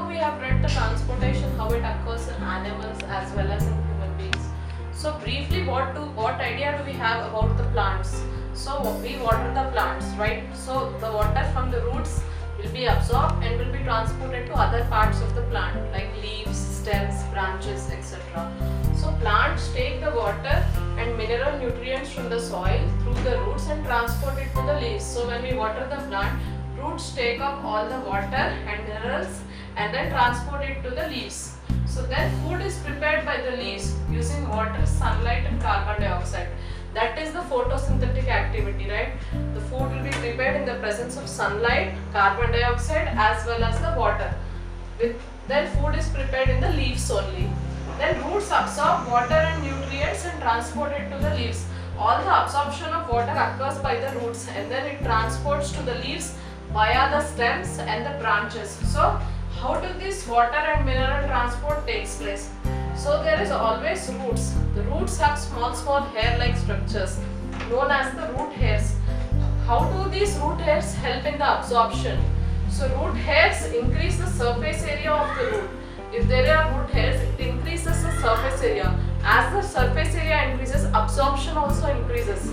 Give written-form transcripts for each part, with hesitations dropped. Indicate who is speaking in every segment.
Speaker 1: now we have read the transportation, how it occurs in animals as well as in human beings. So briefly, what idea do we have about the plants? So we water the plants, right? So the water from the roots will be absorbed and will be transported to other parts of the plant like leaves, stems, branches, etc. So plants take the water and mineral nutrients from the soil through the roots and transport it to the leaves. So when we water the plant, roots take up all the water and minerals and then transport it to the leaves. So then food is prepared by the leaves using water, sunlight and carbon dioxide. That is the photosynthetic activity, right? The food will be prepared in the presence of sunlight, carbon dioxide as well as the water. Then food is prepared in the leaves only. Then roots absorb water and nutrients and transport it to the leaves. All the absorption of water occurs by the roots and then it transports to the leaves via the stems and the branches. So how do this water and mineral transport takes place? So there is always roots. The roots have small hair-like structures known as the root hairs. How do these root hairs help in the absorption? So root hairs increase the surface area of the root. If there are root hairs, it increases the surface area. As the surface area increases, absorption also increases.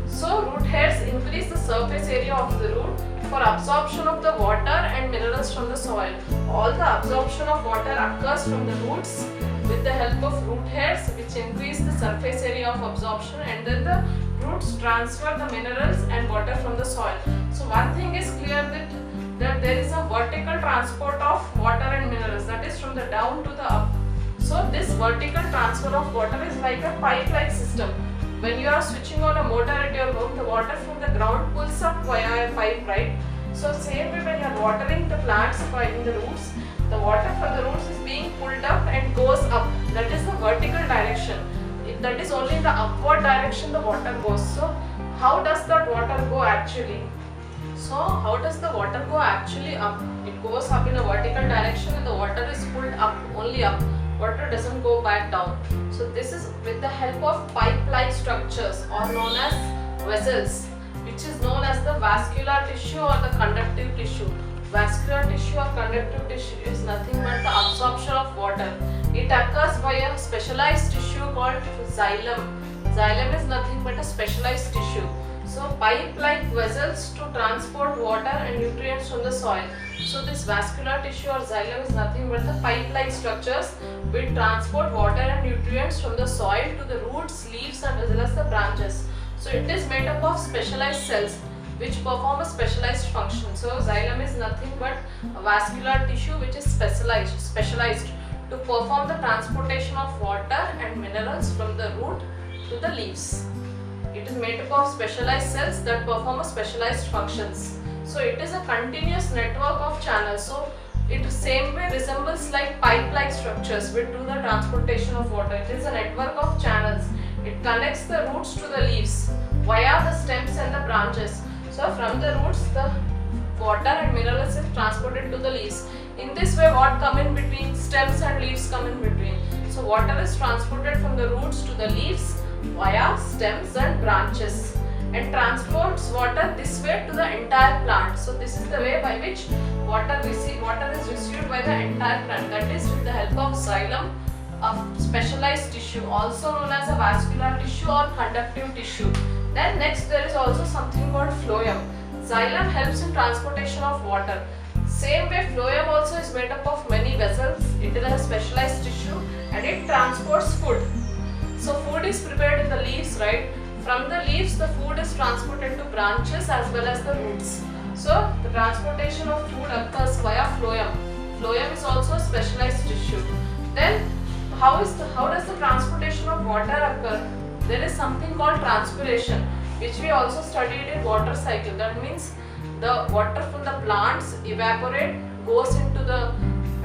Speaker 1: So root hairs increase the surface area of the root for absorption of the water and minerals from the soil. All the absorption of water occurs from the roots with the help of root hairs, which increase the surface area of absorption, and then the roots transfer the minerals and water from the soil. So one thing is clear that there is a vertical transport of water and minerals, that is from the down to the up. So this vertical transfer of water is like a pipe-like system. When you are switching on a motor at your home, the water from the ground pulls up via a pipe, right? So same way when you are watering the plants in the roots, the water from the roots is being pulled up and goes up. That is the vertical direction. That is only in the upward direction the water goes. So how does that water go actually? So how does the water go actually up? It goes up in a vertical direction and the water is pulled up, only up. Water doesn't go back down. So this is with the help of pipe-like structures or known as vessels, which is known as the vascular tissue or the conductive tissue. Vascular tissue or conductive tissue is nothing but the absorption of water. It occurs by a specialized tissue called xylem. Xylem is nothing but a specialized tissue. So pipe-like vessels to transport water and nutrients from the soil. So this vascular tissue or xylem is nothing but the pipe-like structures which transport water and nutrients from the soil to the roots, leaves and as well as the branches. So it is made up of specialized cells which perform a specialized function. So xylem is nothing but a vascular tissue which is specialized to perform the transportation of water and minerals from the root to the leaves. It is made up of specialized cells that perform a specialized functions. So it is a continuous network of channels. So it same way resembles like pipe-like structures which do the transportation of water. It is a network of channels. It connects the roots to the leaves via the stems and the branches. So from the roots the water and minerals is transported to the leaves. In this way what come in between? Stems and leaves come in between. So water is transported from the roots to the leaves via stems and branches and transports water this way to the entire plant. So this is the way by which water is received by the entire plant, that is with the help of xylem, of specialized tissue also known as a vascular tissue or conductive tissue. Then next there is also something called phloem. Xylem helps in transportation of water. Same way phloem also is made up of many vessels. It is a specialized tissue and it transports food. So food is prepared in the leaves, right? From the leaves the food is transported to branches as well as the roots. So the transportation of food occurs via phloem. Phloem is also a specialized tissue. Then how does the transportation of water occur? There is something called transpiration which we also studied in water cycle. That means the water from the plants evaporate, goes into the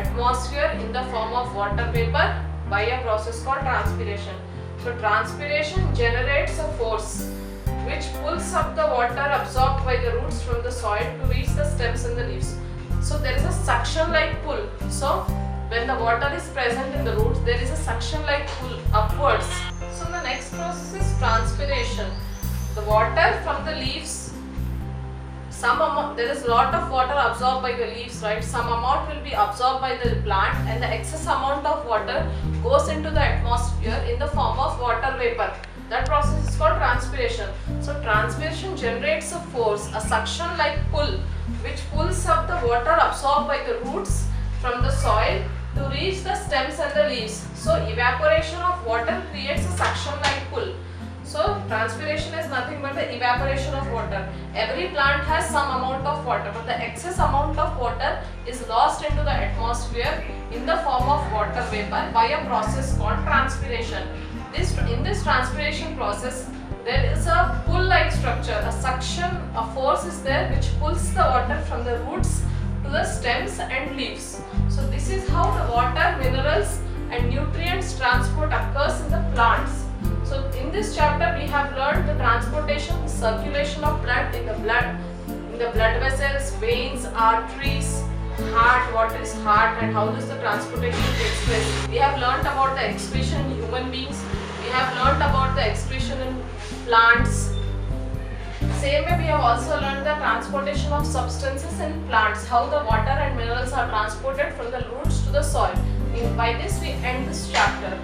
Speaker 1: atmosphere in the form of water vapor by a process called transpiration. So transpiration generates a force which pulls up the water absorbed by the roots from the soil to reach the stems and the leaves. So there is a suction like pull. So when the water is present in the roots, there is a suction like pull upwards. So the next process is transpiration. The water from the leaves there is lot of water absorbed by the leaves, right? Some amount will be absorbed by the plant, and the excess amount of water goes into the atmosphere in the form of water vapor. That process is called transpiration. So transpiration generates a force, a suction like pull, which pulls up the water absorbed by the roots from the soil to reach the stems and the leaves. So evaporation of water creates a suction like pull. So transpiration is nothing but the evaporation of water. Every plant has some amount of water, but the excess amount of water is lost into the atmosphere in the form of water vapor by a process called transpiration. In this transpiration process, there is a pull-like structure, a suction, a force is there which pulls the water from the roots to the stems and leaves. So this is how the water, minerals and nutrients transport occurs in the plants. So in this chapter we have learned the transportation, the circulation of blood in the blood vessels, veins, arteries, heart, what is heart and how does the transportation takes place. We have learned about the excretion in human beings. We have learned about the excretion in plants. Same way we have also learned the transportation of substances in plants, how the water and minerals are transported from the roots to the soil. By this we end this chapter.